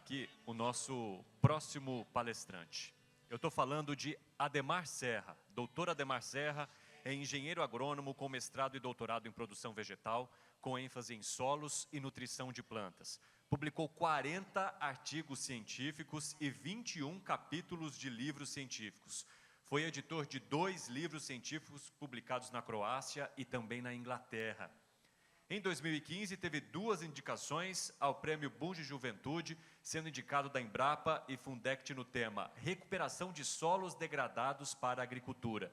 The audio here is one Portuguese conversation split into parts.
aqui o nosso próximo palestrante. Eu estou falando de Ademar Serra. Doutor Ademar Serra é engenheiro agrônomo com mestrado e doutorado em produção vegetal, com ênfase em solos e nutrição de plantas. Publicou 40 artigos científicos e 21 capítulos de livros científicos. Foi editor de 2 livros científicos publicados na Croácia e também na Inglaterra. Em 2015, teve 2 indicações ao Prêmio Bunge Juventude, sendo indicado da Embrapa e Fundect no tema Recuperação de Solos Degradados para a Agricultura.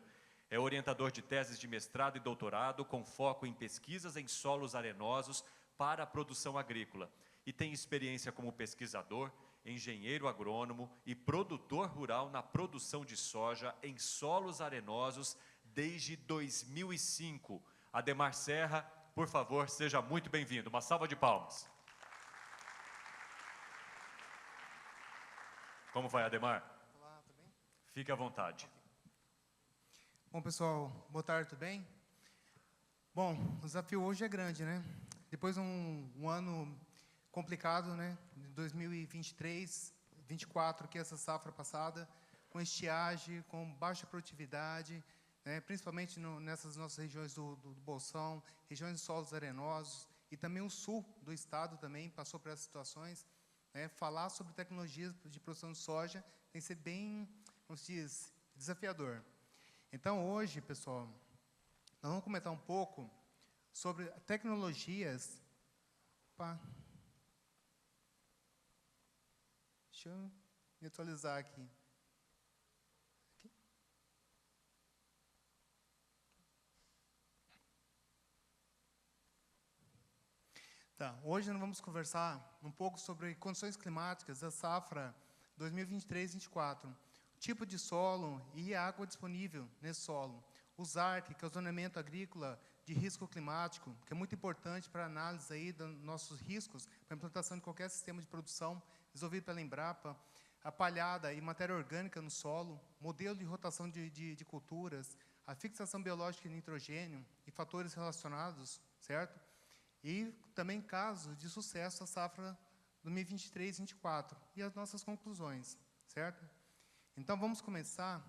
É orientador de teses de mestrado e doutorado, com foco em pesquisas em solos arenosos para a produção agrícola. E tem experiência como pesquisador, engenheiro agrônomo e produtor rural na produção de soja em solos arenosos desde 2005. Ademar Serra, por favor, seja muito bem-vindo. Uma salva de palmas. Como vai, Ademar? Olá, tudo bem? Fique à vontade. Okay. Bom, pessoal, boa tarde, tudo bem? Bom, o desafio hoje é grande, né? Depois de um ano complicado, né? De 2023, 2024, que é essa safra passada, com estiagem, com baixa produtividade, né, principalmente nessas nossas regiões do Bolsão, regiões de solos arenosos, e também o sul do estado também passou por essas situações. Né, falar sobre tecnologias de produção de soja tem que ser bem, como se diz, desafiador. Então, hoje, pessoal, nós vamos comentar um pouco sobre tecnologias... Opa. Deixa eu me atualizar aqui. Tá, hoje nós vamos conversar um pouco sobre condições climáticas da safra 2023-24, tipo de solo e água disponível nesse solo, os ARC, que é o zoneamento agrícola de risco climático, que é muito importante para a análise aí dos nossos riscos para a implantação de qualquer sistema de produção desenvolvido pela Embrapa, a palhada e matéria orgânica no solo, modelo de rotação de culturas, a fixação biológica de nitrogênio e fatores relacionados, certo? E também casos de sucesso da safra 2023-24 e as nossas conclusões, certo? Então, vamos começar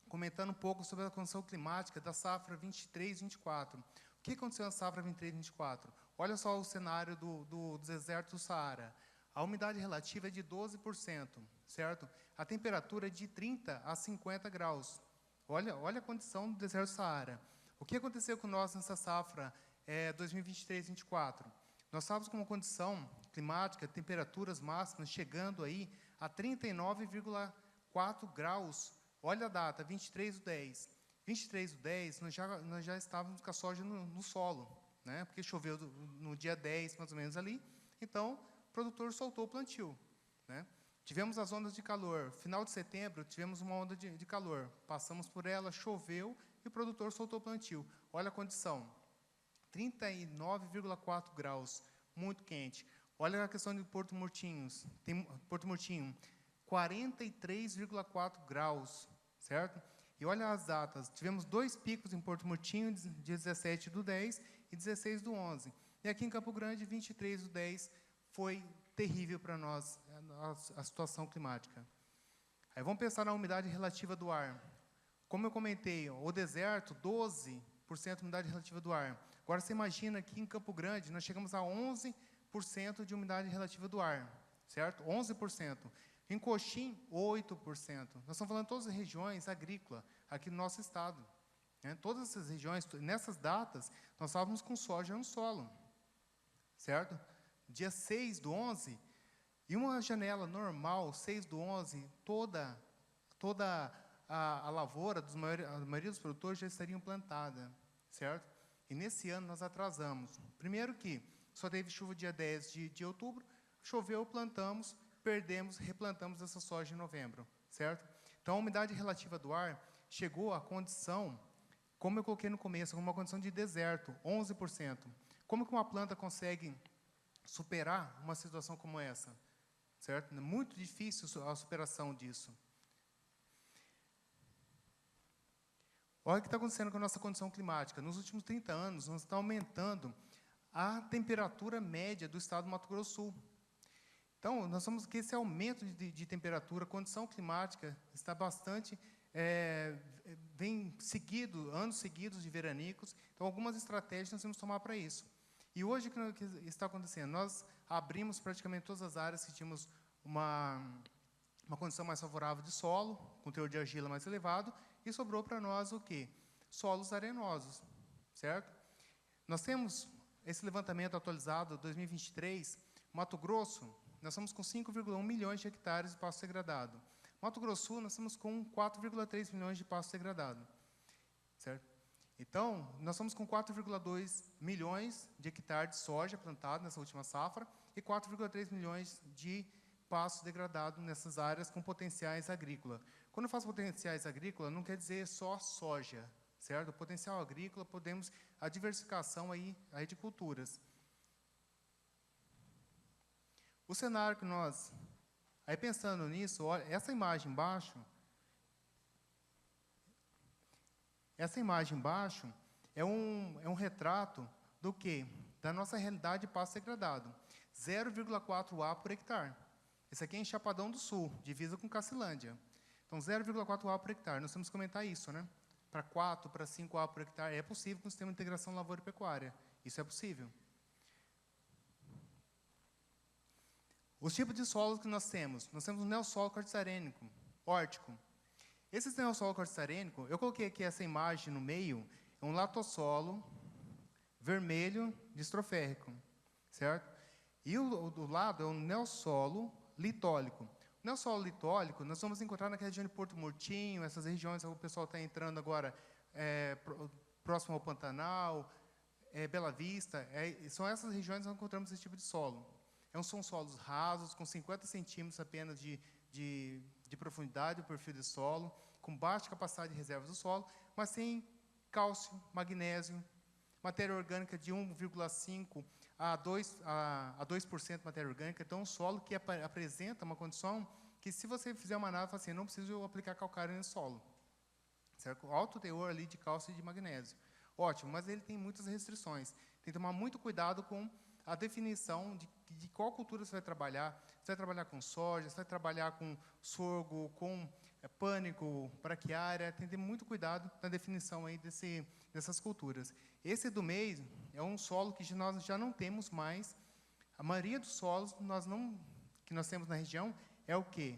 comentando um pouco sobre a condição climática da safra 23-24. O que aconteceu na safra 23-24? Olha só o cenário do deserto do Saara. A umidade relativa é de 12%, certo? A temperatura é de 30 a 50 graus. Olha a condição do deserto do Saara. O que aconteceu com nós nessa safra 2023-24. Nós estávamos com uma condição climática, temperaturas máximas chegando aí a 39,4 graus. Olha a data, 23/10. 23/10, nós já estávamos com a soja no solo, né? Porque choveu no dia 10, mais ou menos ali. Então, o produtor soltou o plantio, né? Tivemos as ondas de calor. Final de setembro, tivemos uma onda de calor. Passamos por ela, choveu e o produtor soltou o plantio. Olha a condição. 39,4 graus, muito quente. Olha a questão de Porto Murtinho, 43,4 graus, certo? E olha as datas, tivemos 2 picos em Porto Murtinho, 17/10 e 16/11. E aqui em Campo Grande, 23/10, foi terrível para nós a situação climática. Aí vamos pensar na umidade relativa do ar. Como eu comentei, o deserto, 12% de umidade relativa do ar. Agora, você imagina que em Campo Grande, nós chegamos a 11% de umidade relativa do ar, certo? 11%. Em Coxim, 8%. Nós estamos falando de todas as regiões agrícolas aqui no nosso estado. Né? Todas essas regiões, nessas datas, nós estávamos com soja no solo, certo? Dia 6/11, e uma janela normal, 6/11, toda a lavoura, a maioria dos produtores já estariam plantada, certo? E nesse ano nós atrasamos. Primeiro que só teve chuva dia 10 de outubro, choveu, plantamos, perdemos, replantamos essa soja em novembro, certo? Então, a umidade relativa do ar chegou à condição, como eu coloquei no começo, como uma condição de deserto, 11%. Como que uma planta consegue superar uma situação como essa, certo? É muito difícil a superação disso. Olha o que está acontecendo com a nossa condição climática. Nos últimos 30 anos, nós estamos aumentando a temperatura média do estado do Mato Grosso do Sul. Então, nós vemos que esse aumento de temperatura, condição climática, está bastante, vem seguido, anos seguidos de veranicos. Então, algumas estratégias nós temos que tomar para isso. E hoje, o que está acontecendo? Nós abrimos praticamente todas as áreas que tínhamos uma condição mais favorável de solo, com teor de argila mais elevado, e sobrou para nós o quê? Solos arenosos, certo? Nós temos esse levantamento atualizado, 2023, Mato Grosso, nós estamos com 5,1 milhões de hectares de pasto degradado. Mato Grosso do Sul, nós estamos com 4,3 milhões de pasto degradado, certo? Então, nós estamos com 4,2 milhões de hectares de soja plantado nessa última safra e 4,3 milhões de pasto degradado nessas áreas com potenciais agrícolas. Quando eu faço potenciais agrícolas, não quer dizer só soja, certo? O potencial agrícola, podemos a diversificação aí de culturas. O cenário que nós... Aí, pensando nisso, olha, essa imagem embaixo é um retrato do quê? Da nossa realidade de pasto degradado. 0,4 A por hectare. Esse aqui é em Chapadão do Sul, divisa com Cacilândia. Então, 0,4 A por hectare. Nós temos que comentar isso, né? Para 4, para 5 A por hectare. É possível com o sistema de integração lavoura e pecuária. Isso é possível. Os tipos de solos que nós temos o neossolo quartzarênico, órtico. Esse neossolo quartzarênico, eu coloquei aqui essa imagem no meio, é um latossolo vermelho distroférrico, certo? E do lado é um neossolo litólico. O neossolo litólico, nós vamos encontrar naquela região de Porto Murtinho, essas regiões que o pessoal está entrando agora, próximo ao Pantanal, Bela Vista, são essas regiões que nós encontramos esse tipo de solo. São solos rasos, com 50 centímetros apenas de profundidade, o perfil de solo, com baixa capacidade de reservas do solo, mas tem cálcio, magnésio, matéria orgânica de 1,5% a 2% de matéria orgânica. Então, um solo que apresenta uma condição que, se você fizer uma análise, assim, não preciso aplicar calcário nesse solo. Certo? Alto teor ali de cálcio e de magnésio. Ótimo, mas ele tem muitas restrições. Tem que tomar muito cuidado com a definição de qual cultura você vai trabalhar. Você vai trabalhar com soja, você vai trabalhar com sorgo, com pânico, braquiária. Tem que ter muito cuidado na definição aí dessas culturas. Esse do meio é um solo que nós já não temos mais. A maioria dos solos que nós temos na região é o quê?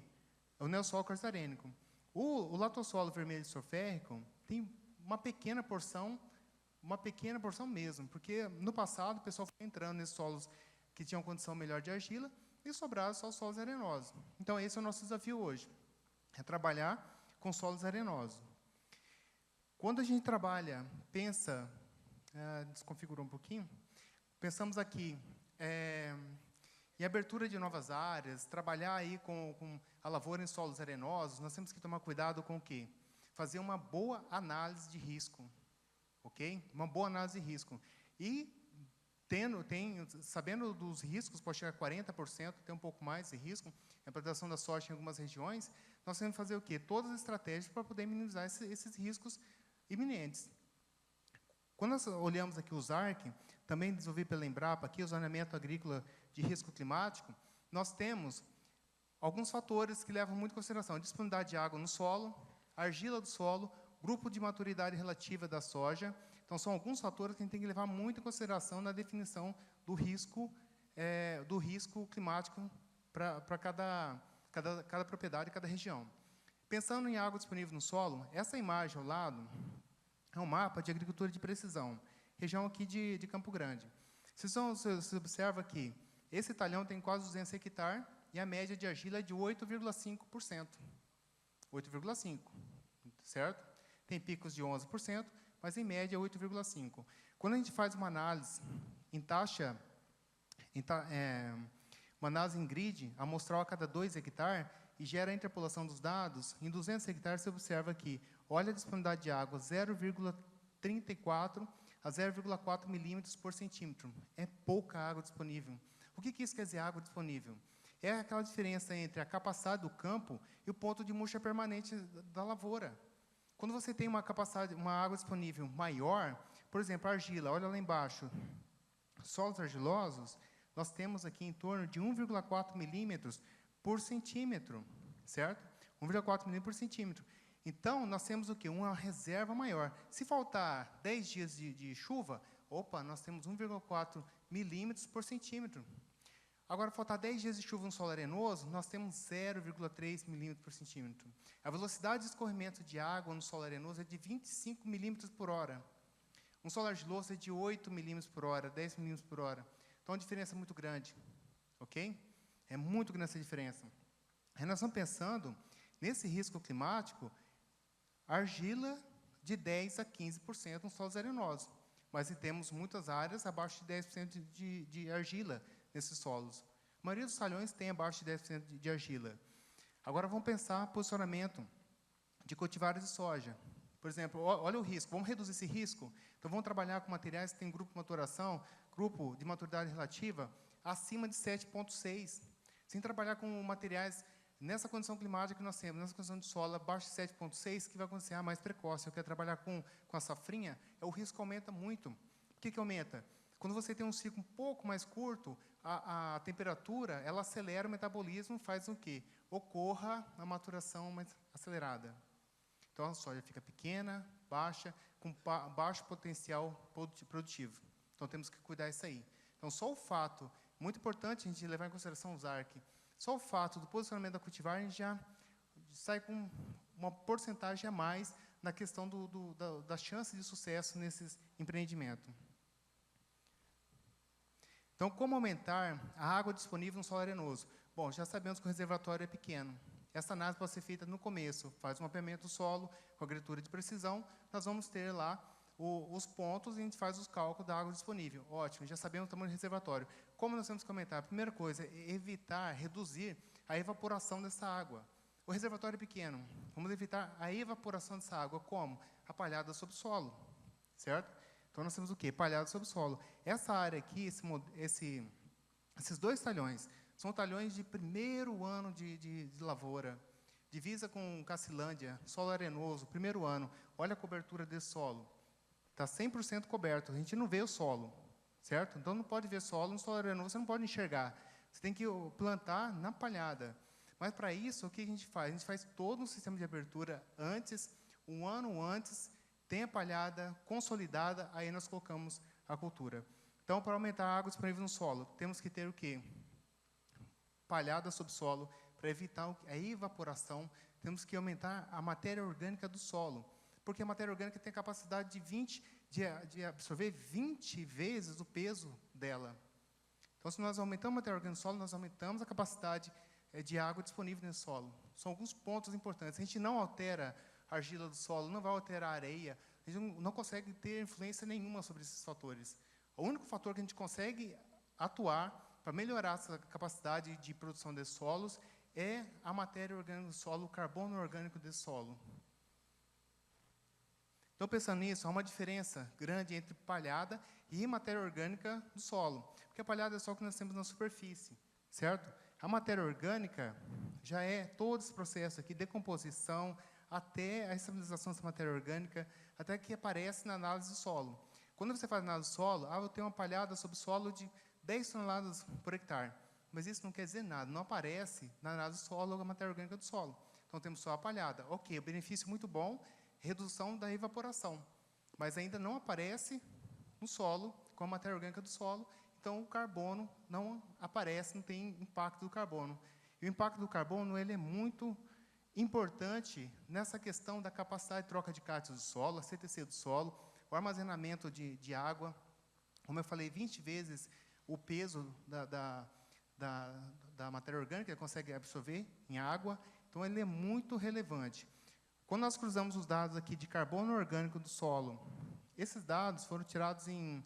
É o neossolo quartzarênico. O latossolo vermelho distroférrico tem uma pequena porção mesmo, porque no passado o pessoal foi entrando nesses solos que tinham condição melhor de argila e sobraram só os solos arenosos. Então, esse é o nosso desafio hoje, é trabalhar com solos arenosos. Quando a gente pensa, desconfigurou um pouquinho, pensamos aqui em abertura de novas áreas, trabalhar aí com a lavoura em solos arenosos, nós temos que tomar cuidado com o quê? Fazer uma boa análise de risco. Ok? Uma boa análise de risco. E, sabendo dos riscos, pode chegar a 40%, tem um pouco mais de risco, a plantação da soja em algumas regiões, nós temos que fazer o quê? Todas as estratégias para poder minimizar esses riscos iminentes. Quando nós olhamos aqui o ZARC, também desenvolvido pela Embrapa, aqui o Zoneamento Agrícola de Risco Climático, nós temos alguns fatores que levam muito em consideração: a disponibilidade de água no solo, a argila do solo, grupo de maturidade relativa da soja. Então, são alguns fatores que a gente tem que levar muito em consideração na definição do risco climático para cada propriedade, cada região. Pensando em água disponível no solo, essa imagem ao lado é um mapa de agricultura de precisão, região aqui de Campo Grande. Você observa que esse talhão tem quase 200 hectares e a média de argila é de 8,5%. 8,5%, certo? Tem picos de 11%, mas em média 8,5%. Quando a gente faz uma análise uma análise em grid, amostral a cada 2 hectares, e gera a interpolação dos dados, em 200 hectares você observa que, olha a disponibilidade de água, 0,34 a 0,4 milímetros por centímetro. É pouca água disponível. O que isso quer dizer, água disponível? É aquela diferença entre a capacidade do campo e o ponto de murcha permanente da lavoura. Quando você tem uma água disponível maior, por exemplo, a argila, olha lá embaixo, solos argilosos, nós temos aqui em torno de 1,4 milímetros por centímetro, certo? 1,4 milímetros por centímetro. Então, nós temos o quê? Uma reserva maior. Se faltar 10 dias de chuva, opa, nós temos 1,4 milímetros por centímetro. Agora, faltar 10 dias de chuva no solo arenoso, nós temos 0,3 milímetros por centímetro. A velocidade de escorrimento de água no solo arenoso é de 25 milímetros por hora. Um solo argiloso é de 8 milímetros por hora, 10 milímetros por hora. Então, a diferença é muito grande, ok? É muito grande essa diferença. Aí nós estamos pensando, nesse risco climático, argila de 10% a 15% nos solos arenosos. Mas temos muitas áreas abaixo de 10% de argila nesses solos. A maioria dos talhões tem abaixo de 10% de argila. Agora, vamos pensar posicionamento de cultivares de soja. Por exemplo, olha o risco. Vamos reduzir esse risco? Então, vamos trabalhar com materiais que têm grupo de maturação, grupo de maturidade relativa, acima de 7,6. Sem trabalhar com materiais nessa condição climática que nós temos, nessa condição de solo abaixo de 7,6, que vai acontecer mais precoce. Eu quero trabalhar com a safrinha, o risco aumenta muito. Por que aumenta? Quando você tem um ciclo um pouco mais curto, a temperatura, ela acelera o metabolismo, faz o quê? Ocorra a maturação mais acelerada. Então, a soja fica pequena, baixa, com baixo potencial produtivo. Então, temos que cuidar disso aí. Então, só o fato, muito importante a gente levar em consideração os ARC, só o fato do posicionamento da cultivar, a gente já sai com uma porcentagem a mais na questão da chance de sucesso nesses empreendimentos. Então, como aumentar a água disponível no solo arenoso? Bom, já sabemos que o reservatório é pequeno. Essa análise pode ser feita no começo. Faz um mapeamento do solo com agricultura de precisão. Nós vamos ter lá os pontos e a gente faz os cálculos da água disponível. Ótimo, já sabemos o tamanho do reservatório. Como nós temos que aumentar? A primeira coisa é evitar, reduzir a evaporação dessa água. O reservatório é pequeno. Vamos evitar a evaporação dessa água. Como? A palhada sobre o solo. Certo? Então, nós temos o quê? Palhada sobre o solo. Essa área aqui, esses dois talhões, são talhões de primeiro ano de lavoura, divisa com Cacilândia, solo arenoso, primeiro ano. Olha a cobertura desse solo. Está 100% coberto, a gente não vê o solo, certo? Então, não pode ver solo no solo arenoso, você não pode enxergar. Você tem que plantar na palhada. Mas, para isso, o que a gente faz? A gente faz todo um sistema de abertura antes, um ano antes, tem a palhada consolidada, aí nós colocamos a cultura. Então, para aumentar a água disponível no solo, temos que ter o quê? Palhada sobre o solo, para evitar a evaporação, temos que aumentar a matéria orgânica do solo, porque a matéria orgânica tem a capacidade de absorver 20 vezes o peso dela. Então, se nós aumentamos a matéria orgânica do solo, nós aumentamos a capacidade de água disponível nesse solo. São alguns pontos importantes. A gente não altera a argila do solo, não vai alterar a areia, a gente não consegue ter influência nenhuma sobre esses fatores. O único fator que a gente consegue atuar para melhorar essa capacidade de produção desses solos é a matéria orgânica do solo, o carbono orgânico desse solo. Então, pensando nisso, há uma diferença grande entre palhada e matéria orgânica do solo, porque a palhada é só o que nós temos na superfície, certo? A matéria orgânica já é todo esse processo aqui, decomposição, até a estabilização dessa matéria orgânica, até que aparece na análise do solo. Quando você faz análise do solo, eu tenho uma palhada sobre solo de 10 toneladas por hectare. Mas isso não quer dizer nada, não aparece na análise do solo a matéria orgânica do solo. Então, temos só a palhada. Ok, o benefício muito bom, redução da evaporação. Mas ainda não aparece no solo, com a matéria orgânica do solo, então o carbono não aparece, não tem impacto do carbono. E o impacto do carbono ele é muito importante nessa questão da capacidade de troca de cátions do solo, a CTC do solo, o armazenamento de água. Como eu falei, 20 vezes o peso da matéria orgânica que ele consegue absorver em água. Então, ele é muito relevante. Quando nós cruzamos os dados aqui de carbono orgânico do solo, esses dados foram tirados em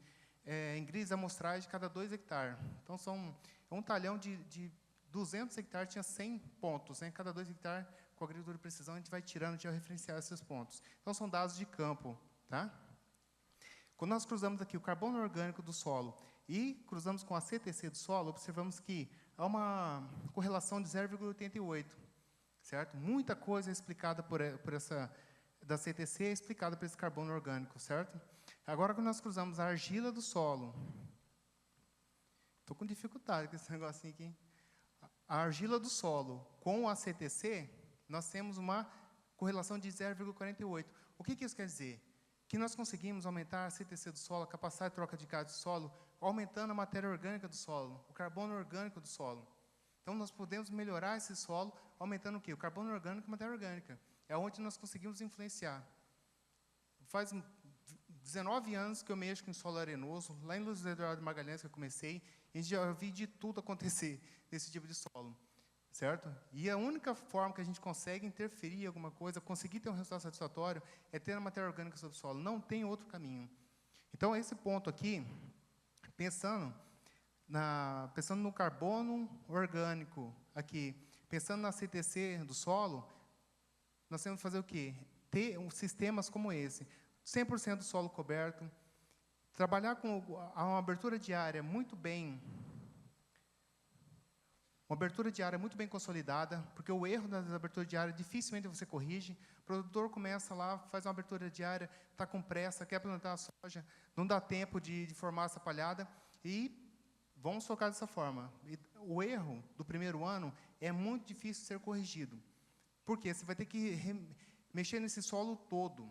grids amostrais de cada 2 hectares. Então, é um talhão de 200 hectares, tinha 100 pontos. Né? Cada 2 hectares, com a agricultura de precisão, a gente vai tirando, georreferenciar esses pontos. Então, são dados de campo. Tá? Quando nós cruzamos aqui o carbono orgânico do solo e cruzamos com a CTC do solo, observamos que há uma correlação de 0,88. Certo? Muita coisa é explicada da CTC é explicada por esse carbono orgânico, certo? Agora, quando nós cruzamos a argila do solo Estou com dificuldade com esse negocinho aqui. A argila do solo com a CTC, nós temos uma correlação de 0,48. O que isso quer dizer? Que nós conseguimos aumentar a CTC do solo, a capacidade de troca de gás do solo, aumentando a matéria orgânica do solo, o carbono orgânico do solo. Então, nós podemos melhorar esse solo, aumentando o quê? O carbono orgânico e a matéria orgânica. É onde nós conseguimos influenciar. Faz 19 anos que eu mexo com solo arenoso, lá em Luiz Eduardo Magalhães que eu comecei, e já vi de tudo acontecer nesse tipo de solo, certo? E a única forma que a gente consegue interferir em alguma coisa, conseguir ter um resultado satisfatório, é ter a matéria orgânica sobre o solo. Não tem outro caminho. Então, esse ponto aqui, pensando no carbono orgânico aqui, pensando na CTC do solo, nós temos que fazer o quê? Ter sistemas como esse, 100% do solo coberto, trabalhar com uma abertura de área muito bem consolidada, porque o erro das aberturas de área dificilmente você corrige. O produtor começa lá, faz uma abertura de área, está com pressa, quer plantar a soja, não dá tempo de formar essa palhada, e vamos tocar dessa forma. E o erro do primeiro ano é muito difícil de ser corrigido. Por quê? Você vai ter que mexer nesse solo todo,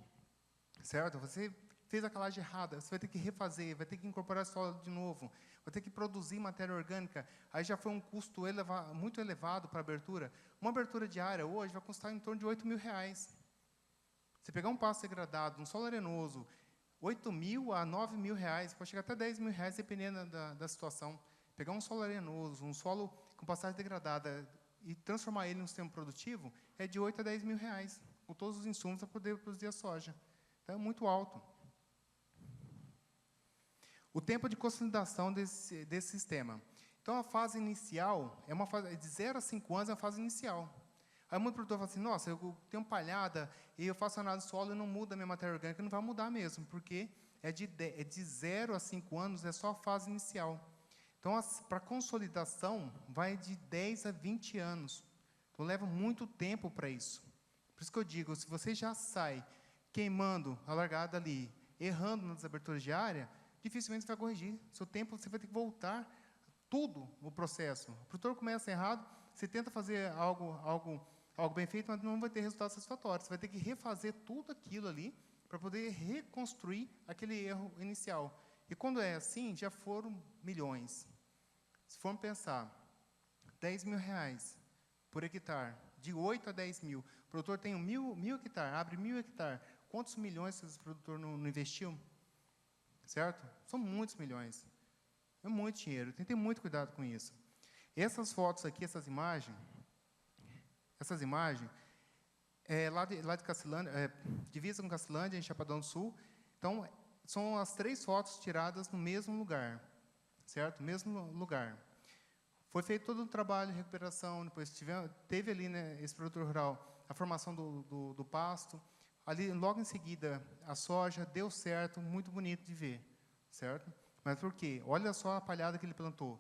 certo? Você fez a calagem errada, você vai ter que refazer, vai ter que incorporar esse solo de novo, vai ter que produzir matéria orgânica. Aí já foi um custo muito elevado para a abertura. Uma abertura de área hoje vai custar em torno de R$8.000. Você pegar um pasto degradado, um solo arenoso, R$8.000 a R$9.000, pode chegar até R$10.000, dependendo da situação. Pegar um solo arenoso, um solo com pastagem degradada, e transformar ele em um sistema produtivo, é de R$8.000 a R$10.000, com todos os insumos para poder produzir a soja. Então, é muito alto. O tempo de consolidação desse sistema. Então, a fase inicial, é uma fase de 0 a 5 anos, é a fase inicial. Aí, muito produtor fala assim, nossa, eu tenho palhada, e eu faço análise do solo e não muda a minha matéria orgânica. Não vai mudar mesmo, porque é de 0 a 5 anos, é só a fase inicial. Então, para consolidação, vai de 10 a 20 anos. Então, leva muito tempo para isso. Por isso que eu digo, se você já sai queimando a largada ali, errando nas aberturas de área, dificilmente você vai corrigir. Seu tempo, você vai ter que voltar tudo no processo. O produtor começa errado, você tenta fazer algo bem feito, mas não vai ter resultado satisfatório. Você vai ter que refazer tudo aquilo ali para poder reconstruir aquele erro inicial. E quando é assim, já foram milhões. Se formos pensar, R$10.000 por hectare, de 8 a 10 mil, o produtor tem 1.000 hectares, abre 1.000 hectares, quantos milhões esse produtor não investiu? Certo? São muitos milhões. É muito dinheiro, tem que ter muito cuidado com isso. Essas fotos aqui, essas imagens, lá de Cacilândia, divisa com Cacilândia, em Chapadão do Sul. Então, são as 3 fotos tiradas no mesmo lugar, certo? Mesmo lugar. Foi feito todo o trabalho de recuperação, depois teve ali, né, esse produtor rural, a formação do pasto. Ali, logo em seguida, a soja deu certo, muito bonito de ver, certo? Mas por quê? Olha só a palhada que ele plantou.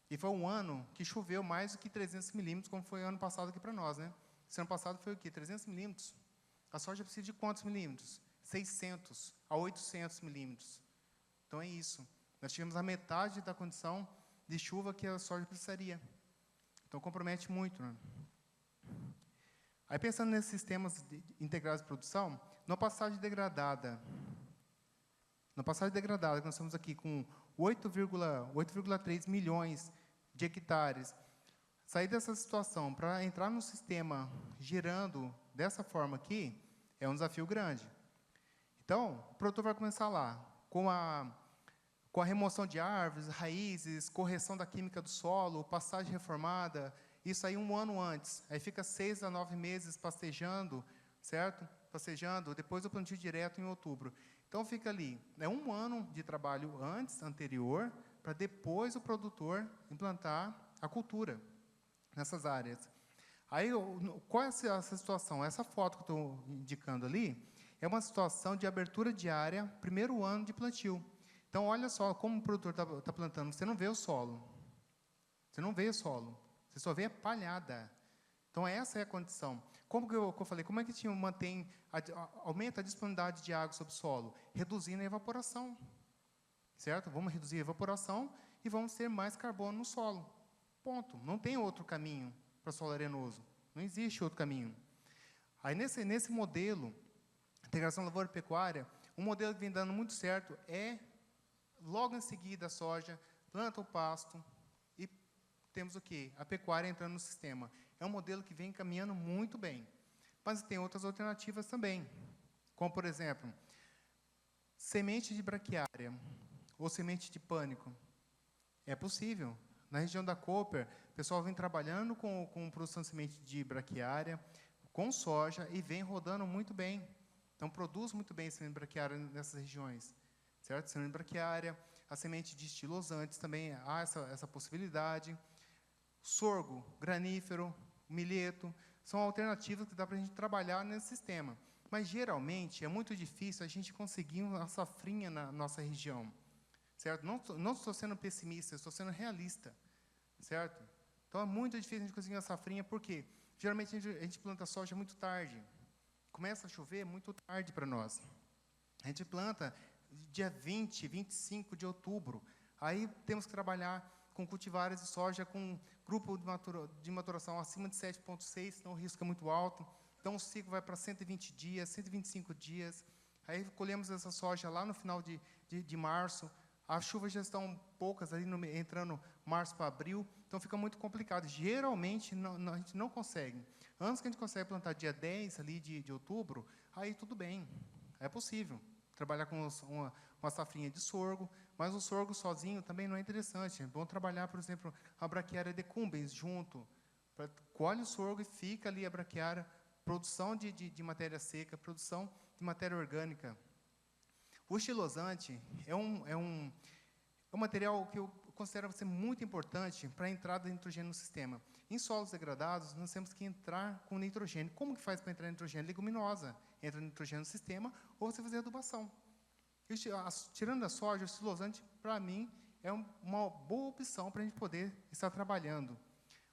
E foi um ano que choveu mais do que 300 milímetros, como foi ano passado aqui para nós, né? Esse ano passado foi o quê? 300 milímetros. A soja precisa de quantos milímetros? 600 a 800 milímetros. Então, é isso. Nós tivemos a metade da condição de chuva que a soja precisaria. Então, compromete muito, né? Aí, pensando nesses sistemas integrados de produção, na passagem degradada, que nós estamos aqui com 8,3 milhões de hectares, sair dessa situação para entrar no sistema girando dessa forma aqui, é um desafio grande. Então, o produtor vai começar lá, com a remoção de árvores, raízes, correção da química do solo, pastagem reformada, isso aí 1 ano antes. Aí fica 6 a 9 meses pastejando, certo? Pastejando, depois o plantio direto em outubro. Então, fica ali, 1 ano de trabalho anterior, para depois o produtor implantar a cultura nessas áreas. Aí, qual é essa situação? Essa foto que eu estou indicando ali é uma situação de abertura de área, primeiro ano de plantio. Então, olha só como o produtor está plantando. Você não vê o solo. Você não vê o solo. Você só vê a palhada. Então, essa é a condição. Como que eu falei? Como é que aumenta a disponibilidade de água sobre o solo? Reduzindo a evaporação. certo? Vamos reduzir a evaporação e vamos ter mais carbono no solo. Ponto. Não tem outro caminho para solo arenoso. Não existe outro caminho. Aí, nesse modelo, integração lavoura-pecuária, um modelo que vem dando muito certo é, logo em seguida, a soja, planta o pasto e temos o quê? A pecuária entrando no sistema. É um modelo que vem caminhando muito bem. Mas tem outras alternativas também, como, por exemplo, semente de braquiária ou semente de pânico. É possível. Na região da Cooper, o pessoal vem trabalhando com produção de semente de braquiária, com soja, e vem rodando muito bem. Então, produz muito bem semente de braquiária nessas regiões. Certo? Semente de braquiária, a semente de estilosantes também há essa possibilidade. Sorgo, granífero, milheto, são alternativas que dá para a gente trabalhar nesse sistema. Mas, geralmente, é muito difícil a gente conseguir uma safrinha na nossa região. Certo? Não estou sendo pessimista, estou sendo realista. Certo? Então, é muito difícil a gente conseguir uma safrinha, porque geralmente a gente planta soja muito tarde. Começa a chover muito tarde para nós. A gente planta dia 20, 25 de outubro. Aí temos que trabalhar com cultivares de soja com grupo de maturação acima de 7,6, então o risco é muito alto. Então, o ciclo vai para 120 dias, 125 dias. Aí, colhemos essa soja lá no final de março. As chuvas já estão poucas, ali entrando março para abril. Então, fica muito complicado. Geralmente, a gente não consegue. Antes que a gente consegue plantar dia 10 ali de outubro, aí tudo bem. É possível trabalhar com uma safrinha de sorgo, mas o sorgo sozinho também não é interessante. É bom trabalhar, por exemplo, a braquiária decumbens junto. Colhe o sorgo e fica ali a braquiária, produção de matéria seca, produção de matéria orgânica. O estilosante é um material que eu considero ser muito importante para a entrada de nitrogênio no sistema. Em solos degradados, nós temos que entrar com nitrogênio. Como que faz para entrar nitrogênio? Leguminosa. Entra nitrogênio no sistema, ou você fazer adubação. Tirando a soja, o estilosante, para mim, é uma boa opção para a gente poder estar trabalhando.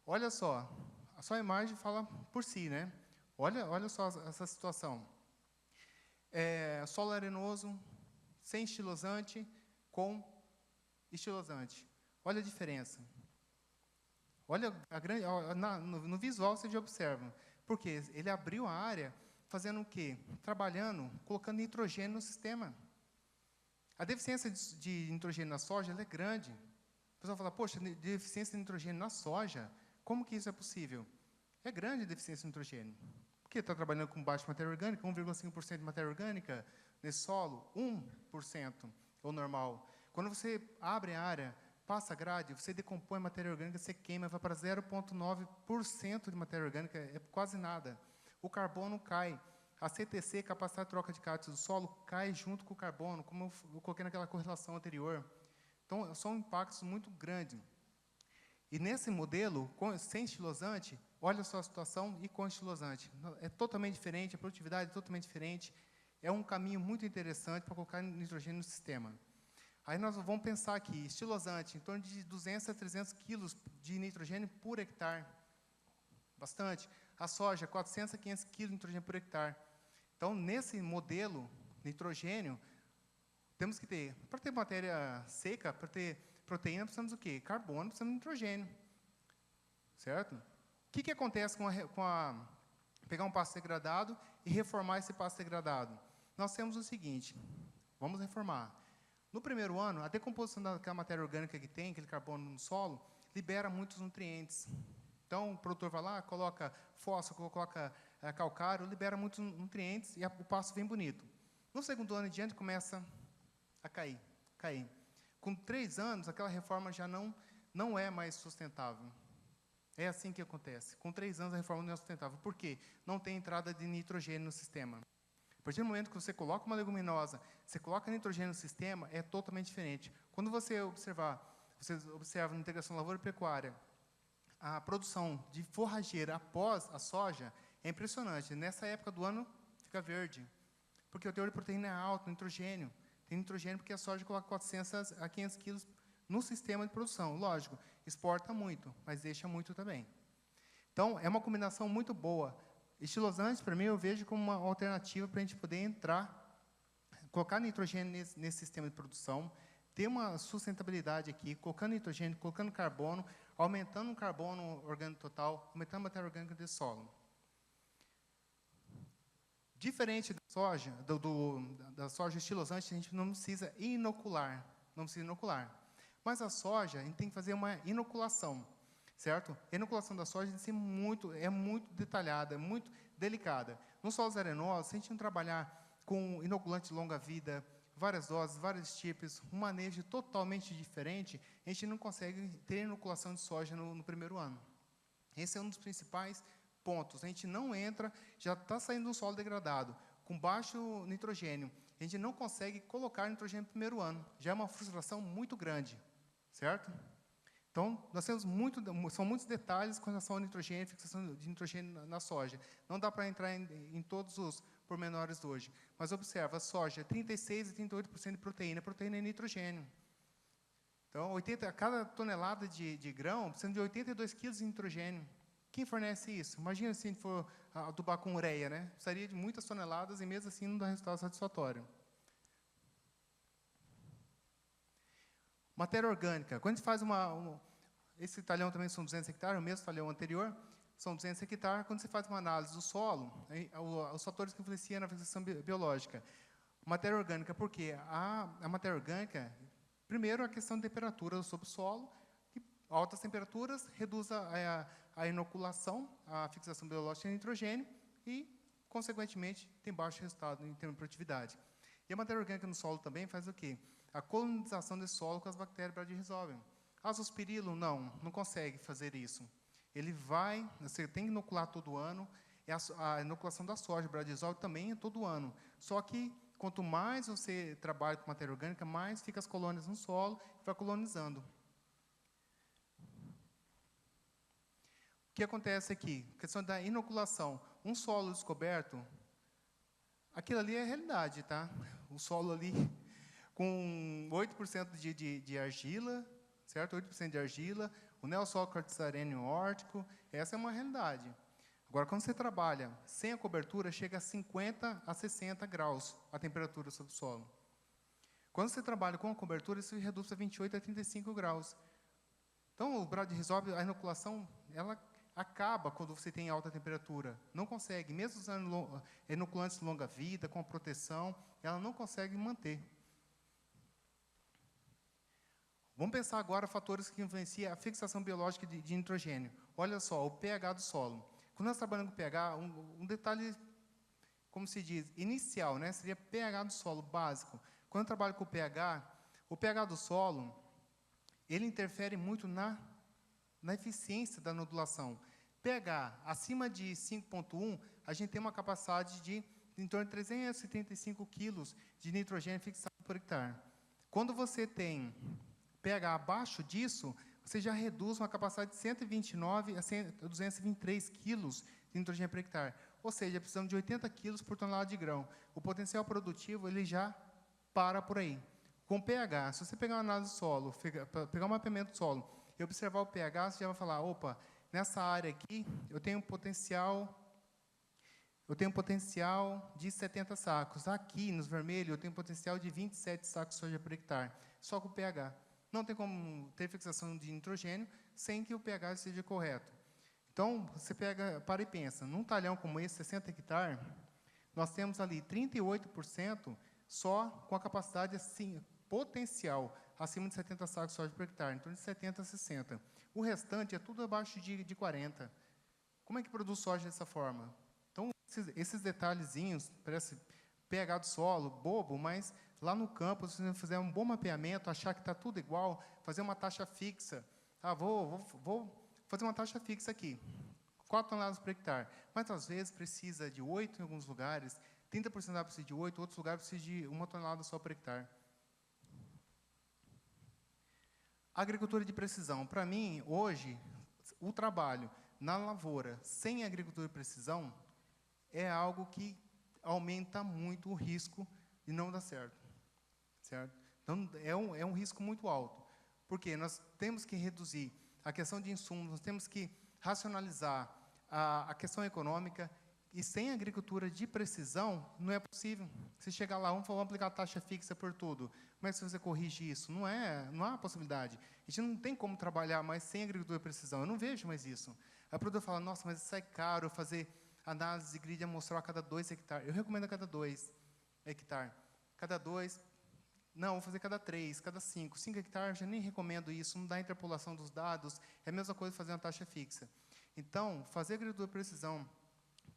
Olha só, a sua imagem fala por si, né? Olha só essa situação. Solo arenoso, sem estilosante, com estilosante. Olha a diferença. Olha no visual você já observa. Porque ele abriu a área fazendo o quê? Trabalhando, colocando nitrogênio no sistema. A deficiência de nitrogênio na soja ela é grande. O pessoal fala, poxa, deficiência de nitrogênio na soja, como que isso é possível? É grande a deficiência de nitrogênio. Porque está trabalhando com baixa matéria orgânica, 1,5% de matéria orgânica nesse solo, 1% é o normal. Quando você abre a área, passa a grade, você decompõe a matéria orgânica, você queima, vai para 0,9% de matéria orgânica, é quase nada. O carbono cai. A CTC, capacidade de troca de cátions do solo, cai junto com o carbono, como eu coloquei naquela correlação anterior. Então, são impactos muito grandes. E nesse modelo, sem estilosante, olha só a situação e com estilosante. É totalmente diferente, a produtividade é totalmente diferente. É um caminho muito interessante para colocar nitrogênio no sistema. Aí nós vamos pensar aqui, estilosante, em torno de 200 a 300 quilos de nitrogênio por hectare. Bastante. A soja, 400 a 500 quilos de nitrogênio por hectare. Então, nesse modelo, nitrogênio, temos que ter, para ter matéria seca, para ter proteína, precisamos do quê? Carbono, precisamos de nitrogênio. Certo? O que acontece pegar um pasto degradado e reformar esse pasto degradado? Nós temos o seguinte, vamos reformar. No primeiro ano, a decomposição daquela matéria orgânica que tem, aquele carbono no solo, libera muitos nutrientes. Então, o produtor vai lá, coloca fósforo, coloca calcário, libera muitos nutrientes e o pasto vem bonito. No segundo ano em diante, começa a cair. Com 3 anos, aquela reforma já não é mais sustentável. É assim que acontece. Com 3 anos, a reforma não é sustentável. Por quê? Não tem entrada de nitrogênio no sistema. A partir do momento que você coloca uma leguminosa, você coloca nitrogênio no sistema, é totalmente diferente. Quando você observa na integração lavoura-pecuária, a produção de forrageira após a soja é impressionante. Nessa época do ano, fica verde. Porque o teor de proteína é alto, nitrogênio. Tem nitrogênio porque a soja coloca 400 a 500 quilos no sistema de produção. Lógico, exporta muito, mas deixa muito também. Então, é uma combinação muito boa. Estilosante, para mim, eu vejo como uma alternativa para a gente poder entrar, colocar nitrogênio nesse sistema de produção, ter uma sustentabilidade aqui, colocando nitrogênio, colocando carbono, aumentando o carbono orgânico total, aumentando a matéria orgânica desse solo. Diferente da soja, da soja estilosante, a gente não precisa inocular, Mas a soja, a gente tem que fazer uma inoculação, certo? A inoculação da soja é muito detalhada, é muito delicada. Nos solos arenosos, se a gente não trabalhar com inoculante de longa vida, várias doses, vários tipos, um manejo totalmente diferente, a gente não consegue ter inoculação de soja no primeiro ano. Esse é um dos principais pontos. A gente não entra, já está saindo um solo degradado, com baixo nitrogênio. A gente não consegue colocar nitrogênio no primeiro ano. Já é uma frustração muito grande, certo? Então, nós temos são muitos detalhes com relação ao nitrogênio, fixação de nitrogênio na soja. Não dá para entrar em todos os pormenores hoje. Mas observa, a soja, 36% e 38% de proteína. Proteína é nitrogênio. Então, a cada tonelada de grão, precisa de 82 quilos de nitrogênio. Quem fornece isso? Imagina se a gente for adubar com ureia, né? Precisaria de muitas toneladas e mesmo assim não dá resultado satisfatório. Matéria orgânica. Quando a gente faz esse talhão também são 200 hectares, o mesmo talhão anterior, são 200 hectares. Quando você faz uma análise do solo, os fatores que influenciam na fixação biológica. Matéria orgânica, por quê? A matéria orgânica, primeiro, a questão de temperatura do subsolo, que altas temperaturas reduz a inoculação, a fixação biológica de nitrogênio e, consequentemente, tem baixo resultado em termos de produtividade. E a matéria orgânica no solo também faz o quê? A colonização desse solo com as bactérias bradyrhizóbium. Azospirilo, não consegue fazer isso. Você tem que inocular todo ano, e a inoculação da soja bradyrhizóbium também é todo ano. Só que, quanto mais você trabalha com matéria orgânica, mais fica as colônias no solo e vai colonizando. O que acontece aqui? A questão da inoculação. Um solo descoberto, aquilo ali é a realidade, tá? O solo ali com 8% de argila, certo? 8% de argila, o neossolo quartzarênio órtico, essa é uma realidade. Agora, quando você trabalha sem a cobertura, chega a 50 a 60 graus a temperatura sobre o solo. Quando você trabalha com a cobertura, isso reduz para 28 a 35 graus. Então, o bradyrhizóbio, a inoculação, ela acaba quando você tem alta temperatura. Não consegue, mesmo usando inoculantes de longa vida, com proteção, ela não consegue manter. Vamos pensar agora fatores que influenciam a fixação biológica de nitrogênio. Olha só, o pH do solo. Quando nós trabalhamos com pH, um detalhe, como se diz, inicial, né, seria pH do solo, básico. Quando eu trabalho com o pH do solo, ele interfere muito na eficiência da nodulação. pH acima de 5,1, a gente tem uma capacidade de em torno de 375 quilos de nitrogênio fixado por hectare. Quando você tem pH abaixo disso, você já reduz uma capacidade de 129 a 223 quilos de nitrogênio por hectare. Ou seja, precisamos de 80 quilos por tonelada de grão. O potencial produtivo ele já para por aí. Com pH, se você pegar uma análise do solo, pegar um mapeamento do solo e observar o pH, você já vai falar, opa, nessa área aqui, eu tenho um potencial de 70 sacos. Aqui, nos vermelhos, eu tenho um potencial de 27 sacos de soja por hectare, só com o pH. Não tem como ter fixação de nitrogênio sem que o pH seja correto. Então, você para e pensa, num talhão como esse, 60 hectares, nós temos ali 38% só com a capacidade assim, potencial, acima de 70 sacos de soja por hectare, então de 70 a 60. O restante é tudo abaixo de 40. Como é que produz soja dessa forma? Então, esses detalhezinhos, parece pH do solo, bobo, mas lá no campo, se você fizer um bom mapeamento, achar que está tudo igual, fazer uma taxa fixa. Vou fazer uma taxa fixa aqui, 4 toneladas por hectare. Mas, às vezes, precisa de 8 em alguns lugares, 30% da precisa de 8, outros lugares precisa de 1 tonelada só por hectare. Agricultura de precisão. Para mim, hoje, o trabalho na lavoura sem agricultura de precisão é algo que aumenta muito o risco de não dar certo. Então, é um risco muito alto. Porque nós temos que reduzir a questão de insumos, nós temos que racionalizar a questão econômica, e sem agricultura de precisão, não é possível. Se chegar lá, vamos aplicar taxa fixa por tudo. Como é que você corrige isso? Não há possibilidade. A gente não tem como trabalhar mais sem agricultura de precisão. Eu não vejo mais isso. A produtora fala, nossa, mas isso é caro, fazer análise de grid amostral a cada 2 hectares. Eu recomendo a cada 2 hectares. Cada 2, não, vou fazer cada 3, cada 5. 5 hectares, eu já nem recomendo isso, não dá interpolação dos dados, é a mesma coisa fazer uma taxa fixa. Então, fazer agricultura de precisão,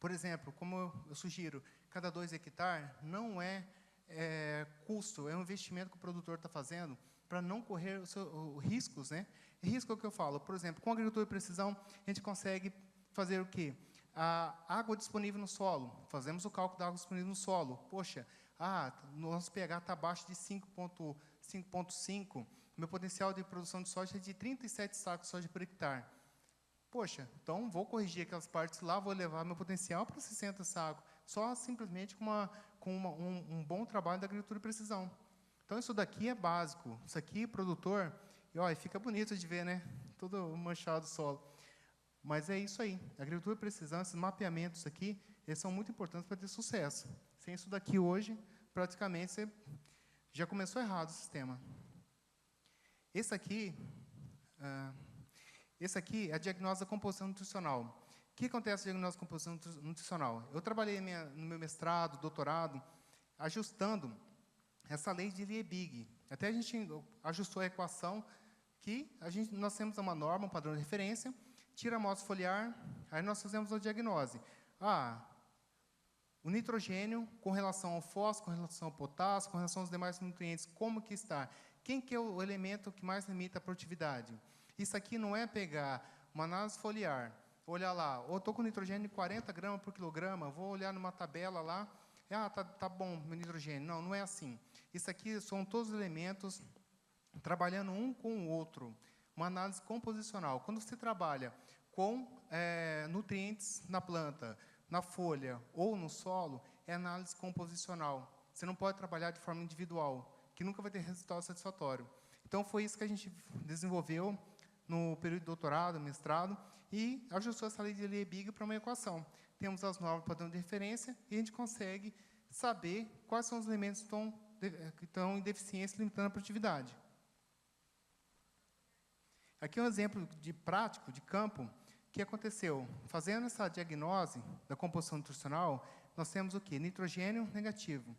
por exemplo, como eu sugiro, cada 2 hectares, não é custo, é um investimento que o produtor está fazendo para não correr os riscos, né? Risco é o que eu falo. Por exemplo, com a agricultura de precisão, a gente consegue fazer o quê? A água disponível no solo. Fazemos o cálculo da água disponível no solo. Poxa, nosso pH está abaixo de 5,5. Meu potencial de produção de soja é de 37 sacos de soja por hectare. Poxa, então vou corrigir aquelas partes lá, vou levar meu potencial para 60 sacos. Só simplesmente com um bom trabalho da agricultura de precisão. Então, isso daqui é básico. Isso aqui, produtor, e olha, fica bonito de ver, né? Todo manchado o solo. Mas é isso aí. A agricultura de precisão, esses mapeamentos aqui, eles são muito importantes para ter sucesso. Sem isso daqui hoje, praticamente, você já começou errado o sistema. Esse aqui é a diagnose da composição nutricional. O que acontece na diagnose da composição nutricional? Eu trabalhei no meu mestrado, doutorado, ajustando essa lei de Liebig. Até a gente ajustou a equação que nós temos uma norma, um padrão de referência, tira a amostra foliar, aí nós fazemos a diagnose. O nitrogênio, com relação ao fósforo, com relação ao potássio, com relação aos demais nutrientes, como que está? Quem que é o elemento que mais limita a produtividade? Isso aqui não é pegar uma análise foliar, olhar lá, ou estou com nitrogênio de 40 gramas por quilograma, vou olhar numa tabela lá, tá bom, meu nitrogênio. Não, não é assim. Isso aqui são todos os elementos trabalhando um com o outro. Uma análise composicional. Quando você trabalha com nutrientes na planta, na folha ou no solo, é análise composicional. Você não pode trabalhar de forma individual, que nunca vai ter resultado satisfatório. Então, foi isso que a gente desenvolveu no período de doutorado, mestrado, e ajustou essa lei de Liebig para uma equação. Temos as normas padrão de referência e a gente consegue saber quais são os elementos que estão em deficiência, limitando a produtividade. Aqui é um exemplo prático, de campo, que aconteceu. Fazendo essa diagnose da composição nutricional, nós temos o quê? Nitrogênio negativo,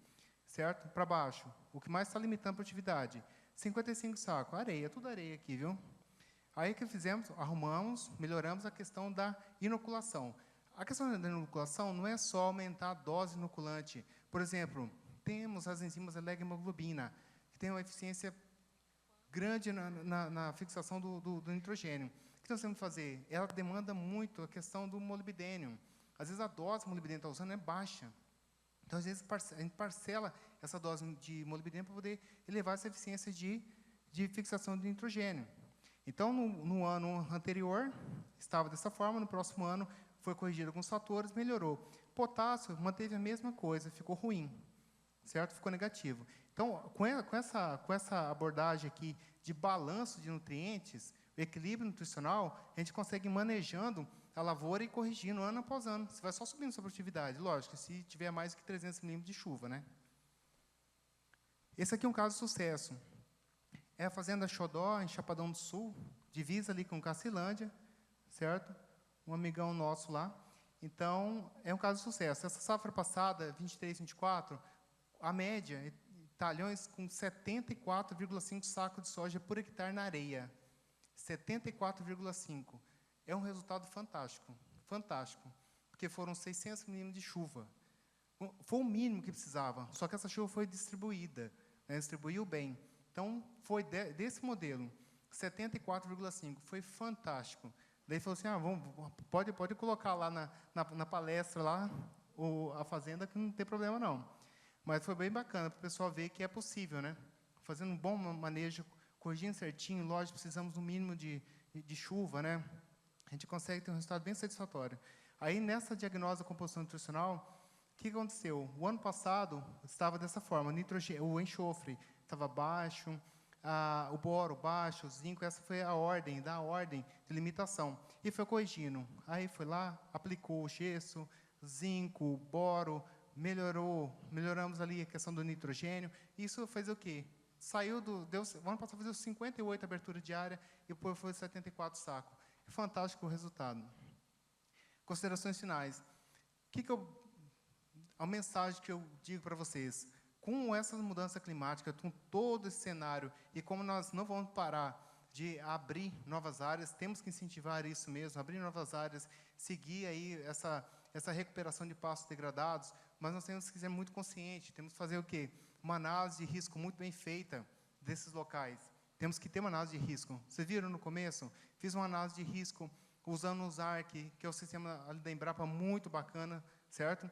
certo? Para baixo. O que mais está limitando a produtividade? 55 sacos. Areia, tudo areia aqui, viu? Aí o que fizemos? Arrumamos, melhoramos a questão da inoculação. A questão da inoculação não é só aumentar a dose inoculante. Por exemplo, temos as enzimas L-hemoglobina, que tem uma eficiência grande na fixação do nitrogênio. O que nós temos que fazer? Ela demanda muito a questão do molibdênio. Às vezes a dose que o molibdênio está usando é baixa. Então, às vezes, a gente parcela essa dose de molibdênio para poder elevar essa eficiência de fixação de nitrogênio. Então, no ano anterior, estava dessa forma, no próximo ano, foi corrigido alguns fatores, melhorou. Potássio manteve a mesma coisa, ficou ruim, certo? Ficou negativo. Então, com essa abordagem aqui de balanço de nutrientes, o equilíbrio nutricional, a gente consegue ir manejando a lavoura e corrigindo ano após ano. Você vai só subindo sua produtividade, lógico, se tiver mais que 300 milímetros de chuva, né? Esse aqui é um caso de sucesso. É a fazenda Xodó, em Chapadão do Sul, divisa ali com Cacilândia, certo? Um amigão nosso lá. Então, é um caso de sucesso. Essa safra passada, 23, 24, a média, talhões com 74,5 sacos de soja por hectare na areia. 74,5. É um resultado fantástico, fantástico, porque foram 600 milímetros de chuva. Foi o mínimo que precisava, só que essa chuva foi distribuída, né, distribuiu bem. Então, foi desse modelo, 74,5, foi fantástico. Daí falou assim, pode colocar lá na palestra, lá, a fazenda, que não tem problema não. Mas foi bem bacana, para o pessoal ver que é possível, né? Fazendo um bom manejo, corrigindo certinho, lógico, precisamos no mínimo de chuva, né? A gente consegue ter um resultado bem satisfatório. Aí, nessa diagnose da composição nutricional, o que aconteceu? O ano passado estava dessa forma, o enxofre estava baixo, o boro baixo, o zinco, essa foi a ordem de limitação. E foi corrigindo. Aí foi lá, aplicou o gesso, zinco, boro, melhoramos ali a questão do nitrogênio. Isso fez o quê? o ano passado fazia 58 aberturas diárias e depois foi 74 sacos. É fantástico o resultado. Considerações finais. A mensagem que eu digo para vocês, com essas mudanças climáticas, com todo esse cenário, e como nós não vamos parar de abrir novas áreas, temos que incentivar isso mesmo, abrir novas áreas, seguir aí essa recuperação de pastos degradados, mas nós temos que ser muito conscientes, temos que fazer o quê? Uma análise de risco muito bem feita desses locais. Temos que ter uma análise de risco. Vocês viram no começo? Fiz uma análise de risco usando o ZARC, que é o sistema da Embrapa muito bacana, certo?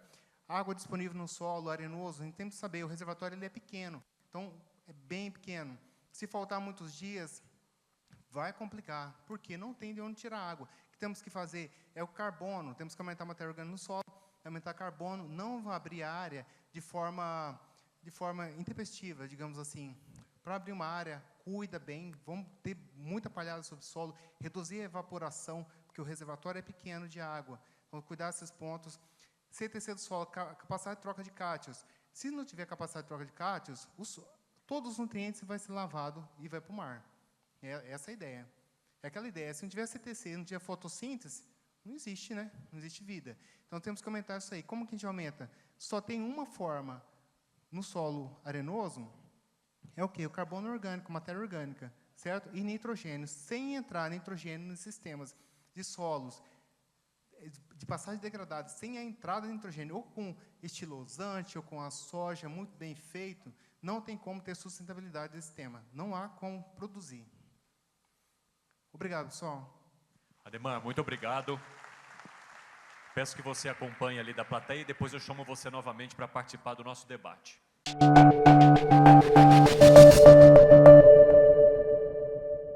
Água disponível no solo, arenoso, a gente tem que saber, o reservatório ele é pequeno, então é bem pequeno. Se faltar muitos dias, vai complicar, porque não tem de onde tirar água. O que temos que fazer é o carbono, temos que aumentar a matéria orgânica no solo, aumentar carbono, não abrir a área de forma intempestiva, digamos assim. Para abrir uma área, cuida bem, vamos ter muita palhada sobre o solo, reduzir a evaporação, porque o reservatório é pequeno de água, vamos cuidar desses pontos. CTC do solo, capacidade de troca de cátions. Se não tiver capacidade de troca de cátions, todos os nutrientes vão ser lavados e vai para o mar. Essa é a ideia. É aquela ideia, se não tiver CTC, não tiver fotossíntese, não existe, né? Não existe vida. Então, temos que aumentar isso aí. Como que a gente aumenta? Só tem uma forma no solo arenoso, é o quê? O carbono orgânico, matéria orgânica, certo? E nitrogênio. Sem entrar nitrogênio nos sistemas de solos, de passagem degradada, sem a entrada de nitrogênio, ou com estilosante, ou com a soja muito bem feito, não tem como ter sustentabilidade desse sistema. Não há como produzir. Obrigado, pessoal. Ademar, muito obrigado. Peço que você acompanhe ali da plateia e depois eu chamo você novamente para participar do nosso debate.